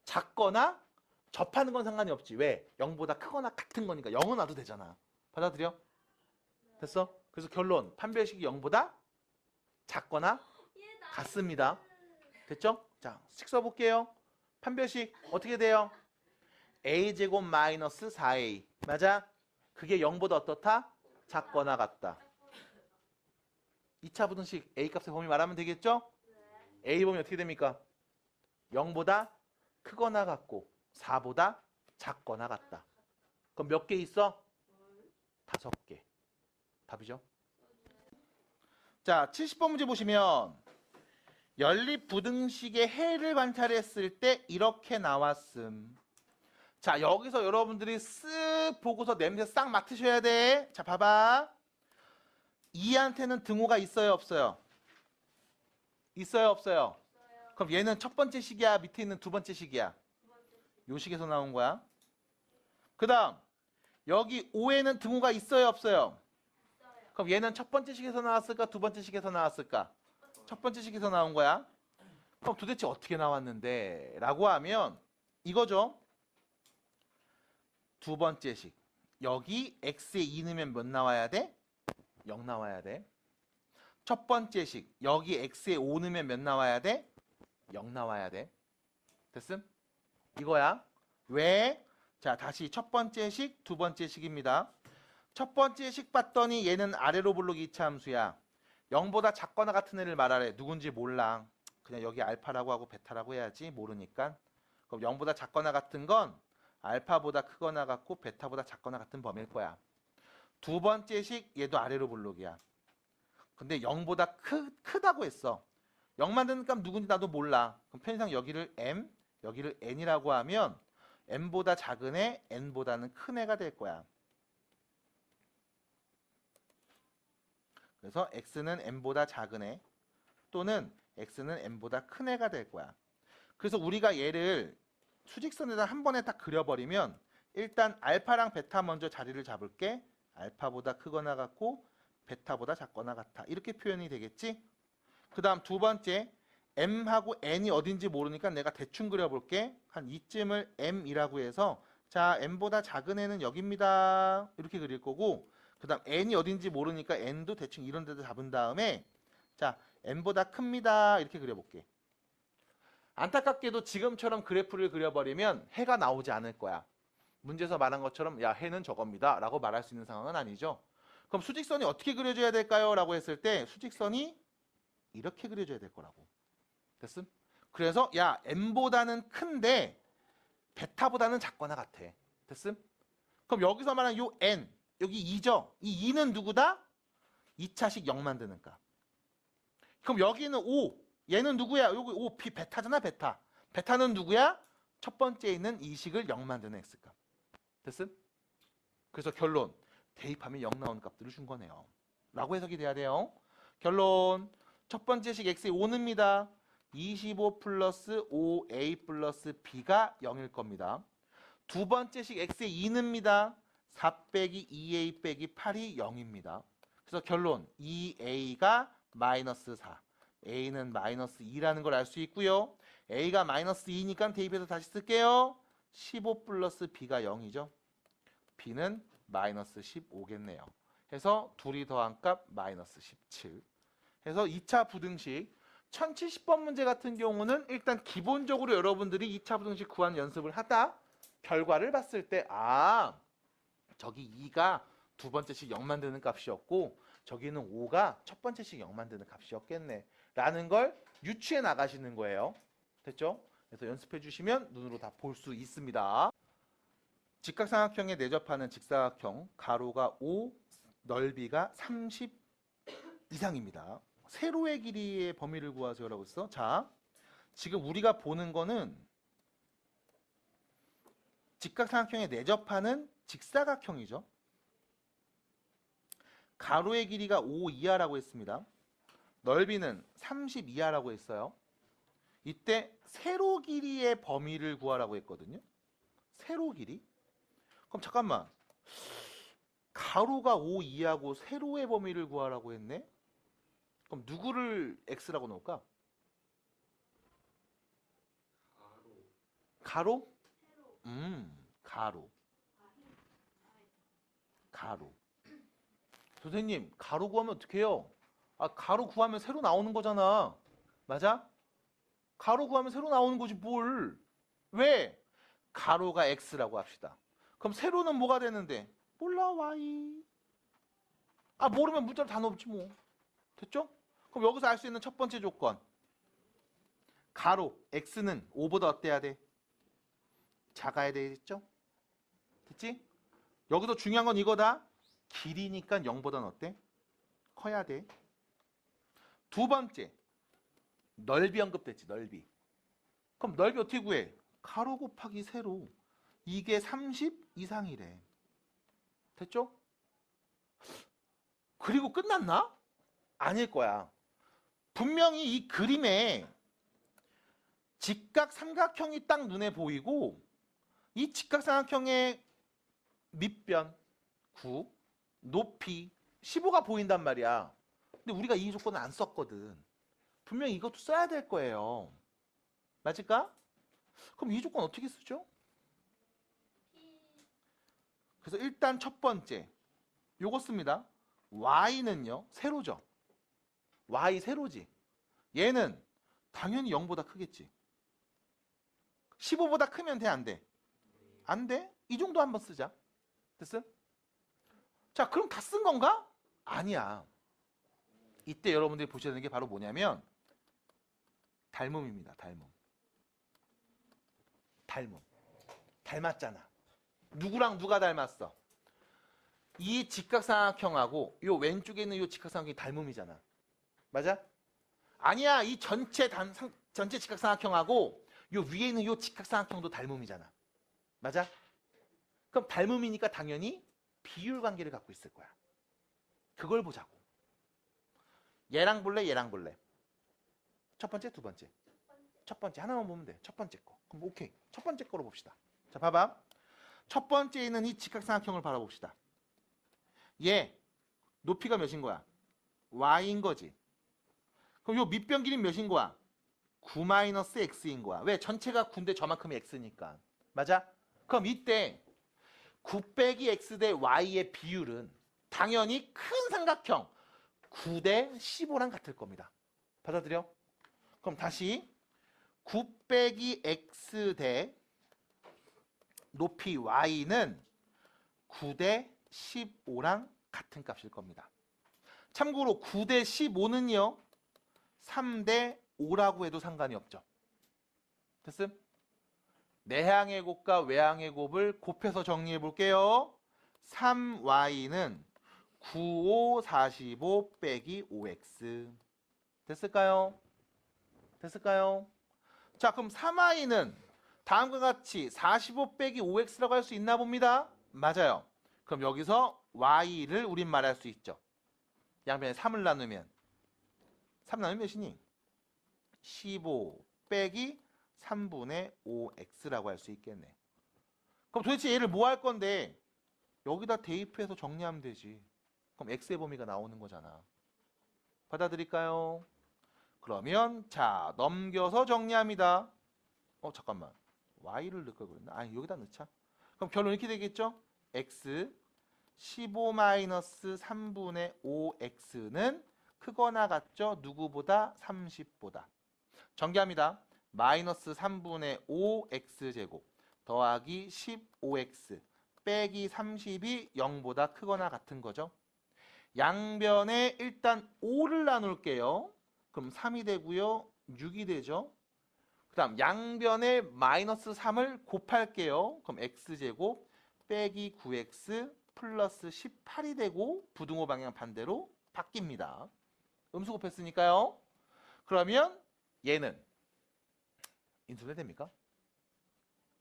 작거나 접하는 건 상관이 없지. 왜? 0보다 크거나 같은 거니까 0은 와도 되잖아. 받아들여? 됐어? 그래서 결론, 판별식이 0보다 작거나 같습니다. 됐죠? 자, 식 써볼게요. 판별식 어떻게 돼요? a제곱 마이너스 4a. 맞아? 그게 0보다 어떻다? 작거나 같다. 2차 부등식 a 값의 범위 말하면 되겠죠? a 범위 어떻게 됩니까? 0보다 크거나 같고 4보다 작거나 같다. 그럼 몇 개 있어? 5개. 답이죠? 자, 70번 문제 보시면 연립 부등식의 해를 관찰했을 때 이렇게 나왔음. 자, 여기서 여러분들이 쓱 보고서 냄새 싹 맡으셔야 돼. 자, 봐봐. 2한테는 등호가 있어요, 없어요? 있어요, 없어요? 그럼 얘는 첫 번째 식이야, 밑에 있는 두 번째 식이야? 요 식에서 나온 거야. 그 다음 여기 5에는 등호가 있어요, 없어요? 그럼 얘는 첫 번째 식에서 나왔을까, 두 번째 식에서 나왔을까? 첫 번째 식에서 나온 거야. 그럼 도대체 어떻게 나왔는데? 라고 하면 이거죠. 두 번째 식. 여기 x에 2 넣으면 몇 나와야 돼? 0 나와야 돼. 첫 번째 식. 여기 x에 5 넣으면 몇 나와야 돼? 0 나와야 돼. 됐음? 이거야. 왜? 자, 다시 첫 번째 식, 두 번째 식입니다. 첫 번째 식 봤더니 얘는 아래로 볼록 2차 함수야. 0보다 작거나 같은 애를 말하래. 누군지 몰라. 그냥 여기 알파라고 하고 베타라고 해야지. 모르니까. 그럼 0보다 작거나 같은 건 알파보다 크거나 같고 베타보다 작거나 같은 범위일 거야. 두 번째 식 얘도 아래로 볼록이야. 근데 0보다 크다고 했어. 0 만드는 값 누군지 나도 몰라. 그럼 편의상 여기를 m, 여기를 n이라고 하면 m보다 작은 애, n보다는 큰 애가 될 거야. 그래서 x는 m보다 작은 애 또는 x는 m보다 큰 애가 될 거야. 그래서 우리가 얘를 수직선에다 한 번에 딱 그려버리면 일단 알파랑 베타 먼저 자리를 잡을게. 알파보다 크거나 같고 베타보다 작거나 같아. 이렇게 표현이 되겠지? 그 다음 두 번째 m하고 n이 어딘지 모르니까 내가 대충 그려볼게. 한 이쯤을 m이라고 해서 자, m보다 작은 애는 여기입니다. 이렇게 그릴 거고 그 다음 n이 어딘지 모르니까 n도 대충 이런 데도 잡은 다음에 자, m보다 큽니다. 이렇게 그려볼게. 안타깝게도 지금처럼 그래프를 그려버리면 해가 나오지 않을 거야. 문제에서 말한 것처럼 야, 해는 저겁니다 라고 말할 수 있는 상황은 아니죠. 그럼 수직선이 어떻게 그려줘야 될까요? 라고 했을 때 수직선이 이렇게 그려줘야 될 거라고. 됐음? 그래서 야, m보다는 큰데 베타보다는 작거나 같아. 됐음? 그럼 여기서 말하는 요 n, 여기 2죠? 이 2는 누구다? 2차식 0 만드는 값. 그럼 여기는 5, 얘는 누구야? 여기 5, 베타잖아, 베타. 베타는 누구야? 첫 번째에 있는 이 식을 0 만드는 x값. 됐음? 그래서 결론, 대입하면 0 나오는 값들을 준 거네요. 라고 해석이 돼야 돼요. 결론, 첫 번째 식 x의 5입니다. 25 플러스 5a 플러스 b가 0일 겁니다. 두 번째 식 x의 2입니다. 4 빼기 2a 빼기 8이 0입니다. 그래서 결론, 2a가 마이너스 4. a는 마이너스 2라는 걸 알 수 있고요. a가 마이너스 2니까 대입해서 다시 쓸게요. 15 플러스 b가 0이죠. b는 마이너스 15겠네요. 해서 둘이 더한 값 마이너스 17. 해서 2차 부등식 1070번 문제 같은 경우는 일단 기본적으로 여러분들이 2차 부등식 구하는 연습을 하다 결과를 봤을 때 아, 저기 2가 두 번째씩 0 만드는 값이었고 저기는 5가 첫 번째씩 0 만드는 값이었겠네 라는 걸 유추해 나가시는 거예요. 됐죠? 그래서 연습해 주시면 눈으로 다 볼 수 있습니다. 직각삼각형에 내접하는 직사각형 가로가 5, 넓이가 30 이상입니다. 세로의 길이의 범위를 구하세요라고 했어. 자, 지금 우리가 보는 거는 직각삼각형에 내접하는 직사각형이죠. 가로의 길이가 5 이하라고 했습니다. 넓이는 30 이하라고 했어요. 이때 세로 길이의 범위를 구하라고 했거든요. 세로 길이? 그럼 잠깐만. 가로가 5 이하고 세로의 범위를 구하라고 했네? 그럼 누구를 x라고 넣을까? 가로? 가로. 가로. 선생님, 가로 구하면 어떻게 해요? 아, 가로 구하면 세로 나오는 거잖아. 맞아? 가로 구하면 세로 나오는 거지 뭘. 왜? 가로가 x라고 합시다. 그럼 세로는 뭐가 되는데? 몰라, y. 아, 모르면 문자로 다 넣지 뭐. 됐죠? 그럼 여기서 알 수 있는 첫 번째 조건. 가로 x는 5보다 어때야 돼? 작아야 되겠죠? 됐지? 여기서 중요한 건 이거다. 길이니까 0보다는 어때? 커야 돼. 두 번째. 넓이 언급됐지, 넓이. 그럼 넓이 어떻게 구해? 가로 곱하기 세로. 이게 30 이상이래. 됐죠? 그리고 끝났나? 아닐 거야. 분명히 이 그림에 직각 삼각형이 딱 눈에 보이고 이 직각 삼각형의 밑변 9, 높이 15가 보인단 말이야. 근데 우리가 이 조건을 안 썼거든. 분명히 이것도 써야 될 거예요. 맞을까? 그럼 이 조건 어떻게 쓰죠? 그래서 일단 첫 번째 요거 씁니다. y는요 세로죠. y 세로지. 얘는 당연히 0보다 크겠지. 15보다 크면 돼, 안 돼? 안 돼? 이 정도 한번 쓰자. 됐어? 자, 그럼 다 쓴 건가? 아니야. 이때 여러분들이 보셔야 되는 게 바로 뭐냐면 닮음입니다. 닮음. 닮음. 닮았잖아. 누구랑 누가 닮았어? 이 직각삼각형하고 요 왼쪽에 있는 요 직각삼각형이 닮음이잖아. 맞아? 아니야. 이 전체 직각삼각형하고 요 위에 있는 요 직각삼각형도 닮음이잖아. 맞아? 그럼 닮음이니까 당연히 비율 관계를 갖고 있을 거야. 그걸 보자고. 얘랑 볼래? 얘랑 볼래? 첫 번째, 두 번째? 첫 번째 하나만 보면 돼. 첫 번째 거. 그럼 오케이. 첫 번째 거로 봅시다. 자, 봐봐. 첫 번째에 있는 이 직각삼각형을 바라봅시다. 얘 높이가 몇인 거야? y인 거지. 그럼 요 밑변 길이는 몇인 거야? 9-x인 거야. 왜? 전체가 9인데 저만큼이 x니까. 맞아? 그럼 이때 9 빼기 x 대 y의 비율은 당연히 큰 삼각형 9 대 15랑 같을 겁니다. 받아들여? 그럼 다시 9 빼기 x 대 높이 y는 9 대 15랑 같은 값일 겁니다. 참고로 9 대 15는요 3 대 5라고 해도 상관이 없죠. 됐음? 내항의 곱과 외항의 곱을 곱해서 정리해 볼게요. 3y는 9, 5, 45 빼기 5x. 됐을까요? 됐을까요? 자, 그럼 3y는 다음과 같이 45 빼기 5x라고 할 수 있나 봅니다. 맞아요. 그럼 여기서 y를 우린 말할 수 있죠. 양변에 3을 나누면 3 나누면 몇이니? 15 빼기 3분의 5x라고 할 수 있겠네. 그럼 도대체 얘를 뭐 할 건데? 여기다 대입해서 정리하면 되지. 그럼 x의 범위가 나오는 거잖아. 받아들일까요? 그러면 자 넘겨서 정리합니다. 잠깐만. y를 넣을 걸 그랬나? 아니 여기다 넣자. 그럼 결론 이렇게 되겠죠? x 15-3분의 5x는 크거나 같죠? 누구보다? 30보다. 전개합니다. 마이너스 3분의 5x제곱 더하기 15x 빼기 30이 0보다 크거나 같은 거죠. 양변에 일단 5를 나눌게요. 그럼 3이 되고요. 6이 되죠. 그 다음 양변에 마이너스 3을 곱할게요. 그럼 x제곱 빼기 9x 플러스 18이 되고 부등호 방향 반대로 바뀝니다. 음수 곱했으니까요. 그러면 얘는 인수분해 됩니까?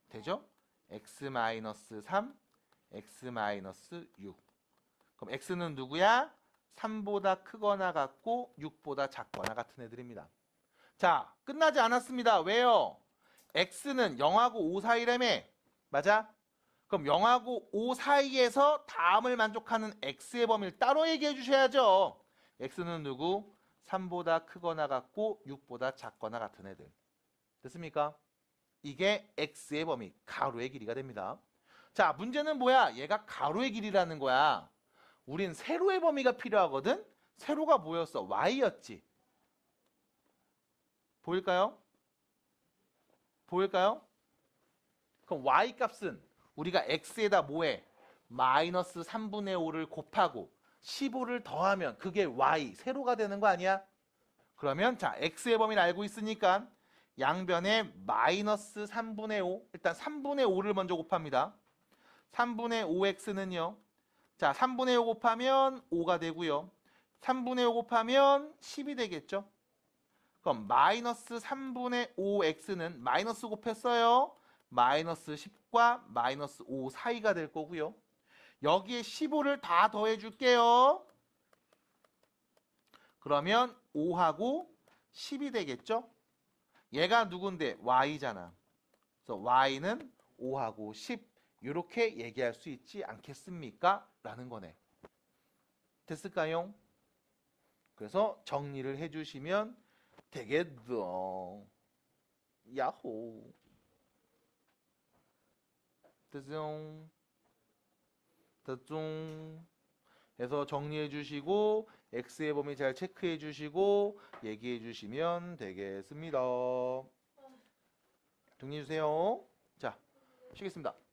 되죠? x-3, x-6. 그럼 x는 누구야? 3보다 크거나 같고 6보다 작거나 같은 애들입니다. 자, 끝나지 않았습니다. 왜요? x는 0하고 5 사이라며. 맞아? 그럼 0하고 5 사이에서 다음을 만족하는 x의 범위를 따로 얘기해 주셔야죠. x는 누구? 3보다 크거나 같고 6보다 작거나 같은 애들. 됐습니까? 이게 x의 범위, 가로의 길이가 됩니다. 자, 문제는 뭐야? 얘가 가로의 길이라는 거야. 우린 세로의 범위가 필요하거든? 세로가 뭐였어? y였지. 보일까요? 보일까요? 그럼 y 값은 우리가 x에다 뭐해? 마이너스 3분의 5를 곱하고 15를 더하면 그게 y, 세로가 되는 거 아니야? 그러면 자, x의 범위를 알고 있으니까 양변에 마이너스 3분의 5, 일단 3분의 5를 먼저 곱합니다. 3분의 5x는요. 자, 3분의 5 곱하면 5가 되고요. 3분의 5 곱하면 10이 되겠죠. 그럼 마이너스 3분의 5x는 마이너스 곱했어요. 마이너스 10과 마이너스 5 사이가 될 거고요. 여기에 15를 다 더해 줄게요. 그러면 5하고 10이 되겠죠. 얘가 누군데? y잖아. 그래서 y는 5하고 10 이렇게 얘기할 수 있지 않겠습니까? 라는 거네. 됐을까요? 그래서 정리를 해주시면 되겠죠. 야호. 됐죠? 됐죠? 해서 정리해 주시고 x의 범위 잘 체크해 주시고 얘기해 주시면 되겠습니다. 정리해 주세요. 자, 쉬겠습니다.